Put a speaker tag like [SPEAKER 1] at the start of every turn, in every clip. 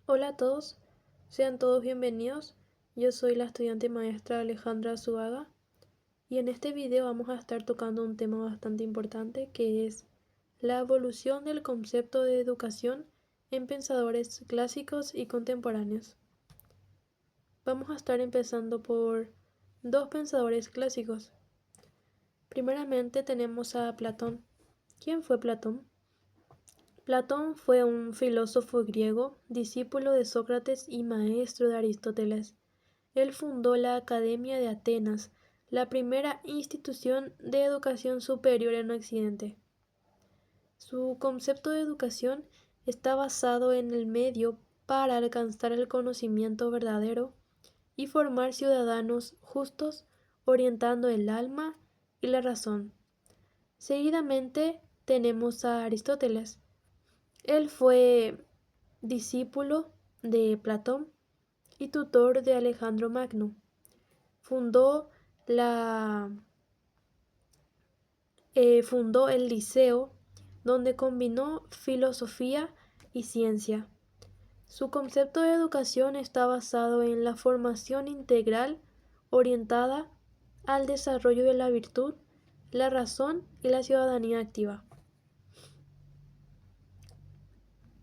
[SPEAKER 1] Hola a todos, sean todos bienvenidos. Yo soy la estudiante maestra Alejandra Zuaga y en este video vamos a estar tocando un tema bastante importante que es la evolución del concepto de educación en pensadores clásicos y contemporáneos. Vamos a estar empezando por dos pensadores clásicos. Primeramente tenemos a Platón. ¿Quién fue Platón? Platón fue un filósofo griego, discípulo de Sócrates y maestro de Aristóteles. Él fundó la Academia de Atenas, la primera institución de educación superior en Occidente. Su concepto de educación está basado en el medio para alcanzar el conocimiento verdadero y formar ciudadanos justos, orientando el alma y la razón. Seguidamente tenemos a Aristóteles. Él fue discípulo de Platón y tutor de Alejandro Magno. Fundó, la, fundó el Liceo, donde combinó filosofía y ciencia. Su concepto de educación está basado en la formación integral orientada al desarrollo de la virtud, la razón y la ciudadanía activa.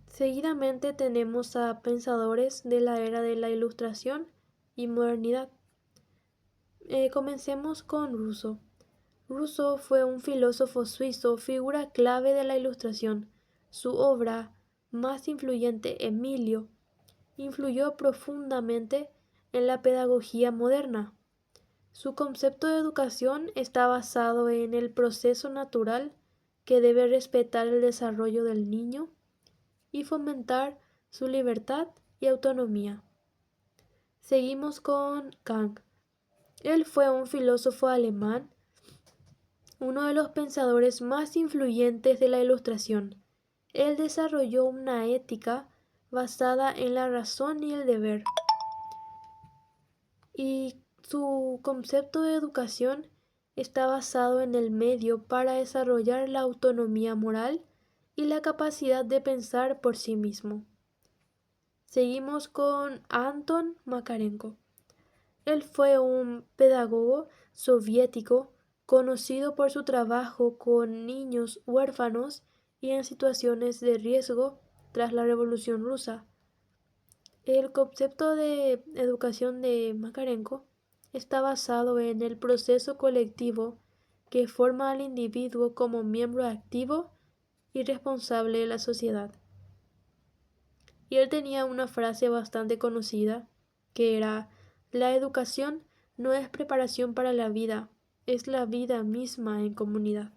[SPEAKER 1] Seguidamente tenemos a pensadores de la era de la Ilustración y modernidad. Comencemos con Rousseau. Rousseau fue un filósofo suizo, figura clave de la Ilustración. Su obra más influyente, Emilio, influyó profundamente en la pedagogía moderna. Su concepto de educación está basado en el proceso natural que debe respetar el desarrollo del niño y fomentar su libertad y autonomía. Seguimos con Kant. Él fue un filósofo alemán, uno de los pensadores más influyentes de la Ilustración. Él desarrolló una ética basada en la razón y el deber, y su concepto de educación está basado en el medio para desarrollar la autonomía moral y la capacidad de pensar por sí mismo. Seguimos con Anton Makarenko. Él fue un pedagogo soviético conocido por su trabajo con niños huérfanos y en situaciones de riesgo tras la Revolución Rusa. El concepto de educación de Makarenko está basado en el proceso colectivo que forma al individuo como miembro activo y responsable de la sociedad. Y él tenía una frase bastante conocida que era: la educación no es preparación para la vida, es la vida misma en comunidad.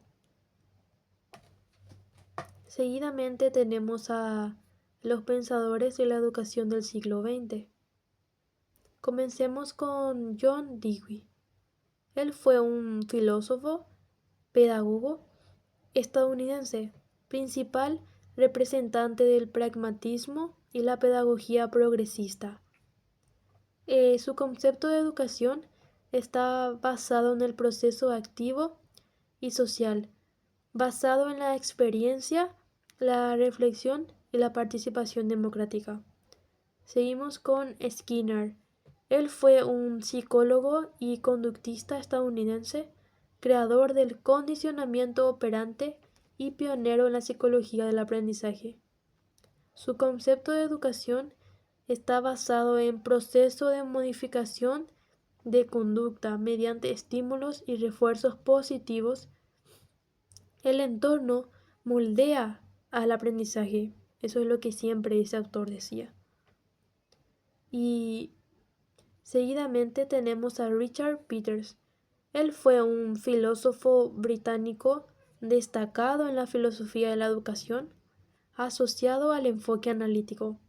[SPEAKER 1] Seguidamente tenemos a los pensadores de la educación del siglo XX. Comencemos con John Dewey. Él fue un filósofo, pedagogo estadounidense, principal representante del pragmatismo y la pedagogía progresista. Su concepto de educación está basado en el proceso activo y social, basado en la experiencia, la reflexión y la participación democrática. Seguimos con Skinner. Él fue un psicólogo y conductista estadounidense, creador del condicionamiento operante y pionero en la psicología del aprendizaje. Su concepto de educación está basado en proceso de modificación de conducta mediante estímulos y refuerzos positivos. El entorno moldea al aprendizaje. Eso es lo que siempre ese autor decía. Y seguidamente tenemos a Richard Peters. Él fue un filósofo británico destacado en la filosofía de la educación, asociado al enfoque analítico.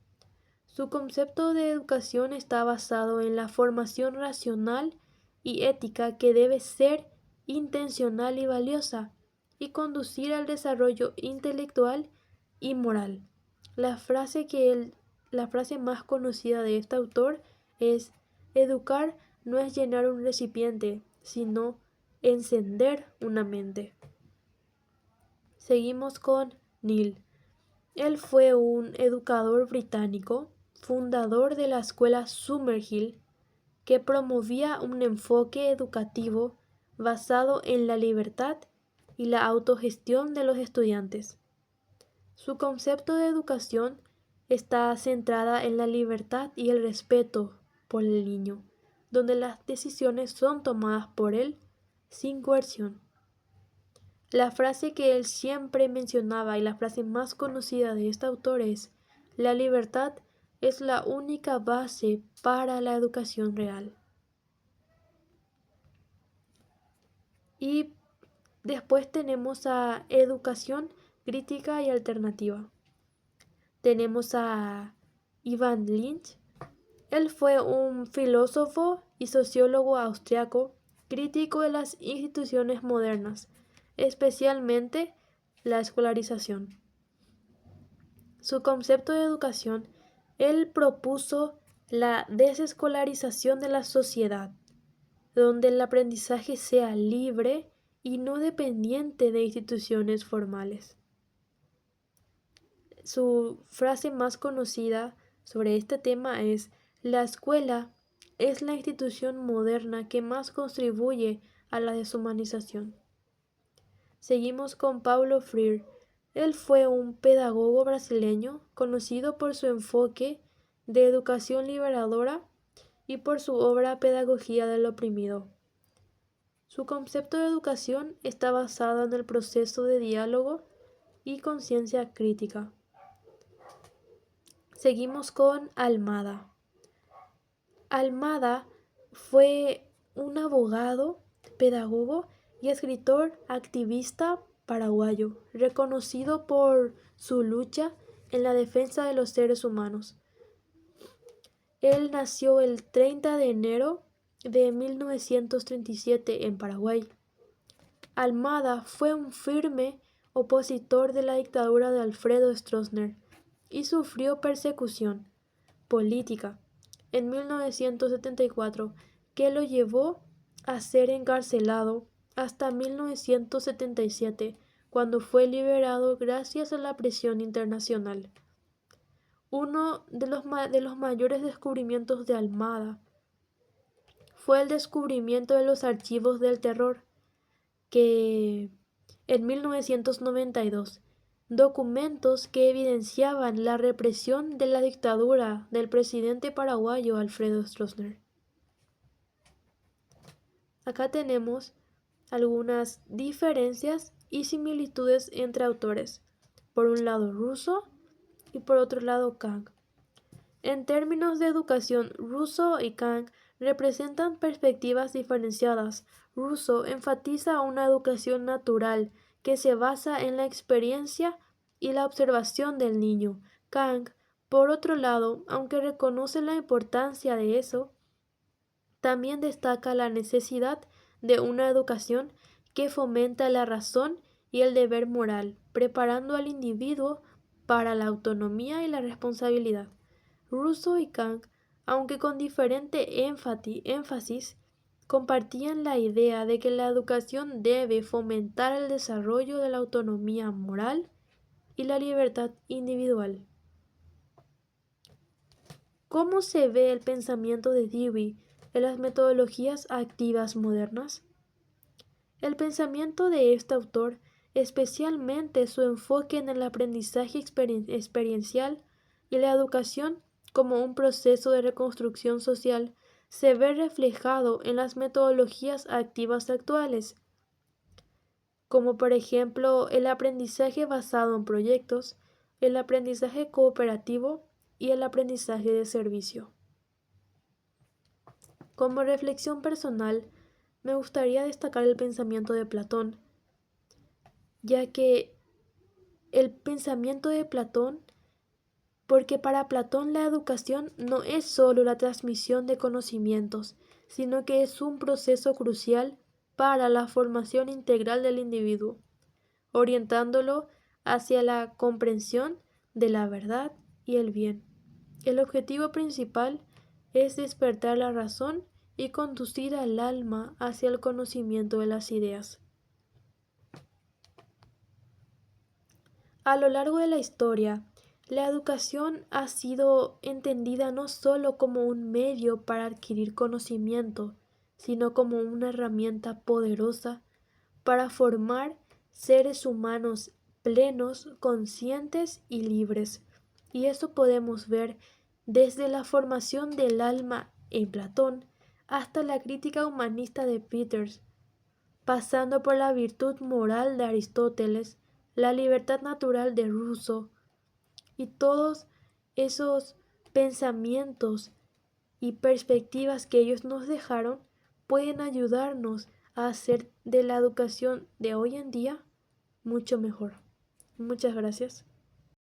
[SPEAKER 1] Su concepto de educación está basado en la formación racional y ética que debe ser intencional y valiosa, y conducir al desarrollo intelectual y moral. La frase más conocida de este autor es: educar no es llenar un recipiente, sino encender una mente. Seguimos con Neil. Él fue un educador británico fundador de la escuela Summerhill, que promovía un enfoque educativo basado en la libertad y la autogestión de los estudiantes. Su concepto de educación está centrada en la libertad y el respeto por el niño, donde las decisiones son tomadas por él sin coerción. La frase que él siempre mencionaba y la frase más conocida de este autor es: la libertad es la única base para la educación real. Y después tenemos a educación crítica y alternativa. Tenemos a Ivan Lynch. Él fue un filósofo y sociólogo austriaco, crítico de las instituciones modernas, especialmente la escolarización. Su concepto de educación, él propuso la desescolarización de la sociedad, donde el aprendizaje sea libre y no dependiente de instituciones formales. Su frase más conocida sobre este tema es: la escuela es la institución moderna que más contribuye a la deshumanización. Seguimos con Paulo Freire. Él fue un pedagogo brasileño conocido por su enfoque de educación liberadora y por su obra Pedagogía del oprimido. Su concepto de educación está basado en el proceso de diálogo y conciencia crítica. Seguimos con Almada. Almada fue un abogado, pedagogo y escritor activista paraguayo, reconocido por su lucha en la defensa de los seres humanos. Él nació el 30 de enero de 1937 en Paraguay. Almada fue un firme opositor de la dictadura de Alfredo Stroessner y sufrió persecución política en 1974, que lo llevó a ser encarcelado hasta 1977, cuando fue liberado gracias a la presión internacional. Uno de los mayores descubrimientos de Almada fue el descubrimiento de los archivos del terror, que en 1992, documentos que evidenciaban la represión de la dictadura del presidente paraguayo Alfredo Stroessner. Acá tenemos algunas diferencias y similitudes entre autores. Por un lado Rousseau y por otro lado Kang. En términos de educación, Rousseau y Kang representan perspectivas diferenciadas. Rousseau enfatiza una educación natural que se basa en la experiencia y la observación del niño. Kang, por otro lado, aunque reconoce la importancia de eso, también destaca la necesidad de una educación que fomenta la razón y el deber moral, preparando al individuo para la autonomía y la responsabilidad. Rousseau y Kang, aunque con diferente énfasis, compartían la idea de que la educación debe fomentar el desarrollo de la autonomía moral y la libertad individual. ¿Cómo se ve el pensamiento de Dewey en las metodologías activas modernas? El pensamiento de este autor, especialmente su enfoque en el aprendizaje experiencial y la educación como un proceso de reconstrucción social, se ve reflejado en las metodologías activas actuales, como por ejemplo el aprendizaje basado en proyectos, el aprendizaje cooperativo y el aprendizaje de servicio. Como reflexión personal, me gustaría destacar el pensamiento de Platón, ya que el pensamiento de Platón, porque para Platón la educación no es solo la transmisión de conocimientos, sino que es un proceso crucial para la formación integral del individuo, orientándolo hacia la comprensión de la verdad y el bien. El objetivo principal es despertar la razón y conducir al alma hacia el conocimiento de las ideas. A lo largo de la historia, La educación ha sido entendida no solo como un medio para adquirir conocimiento, sino como una herramienta poderosa para formar seres humanos plenos, conscientes y libres. Y eso podemos ver desde la formación del alma en Platón hasta la crítica humanista de Peters, pasando por la virtud moral de Aristóteles, la libertad natural de Rousseau y todos esos pensamientos y perspectivas que ellos nos dejaron pueden ayudarnos a hacer de la educación de hoy en día mucho mejor. Muchas gracias.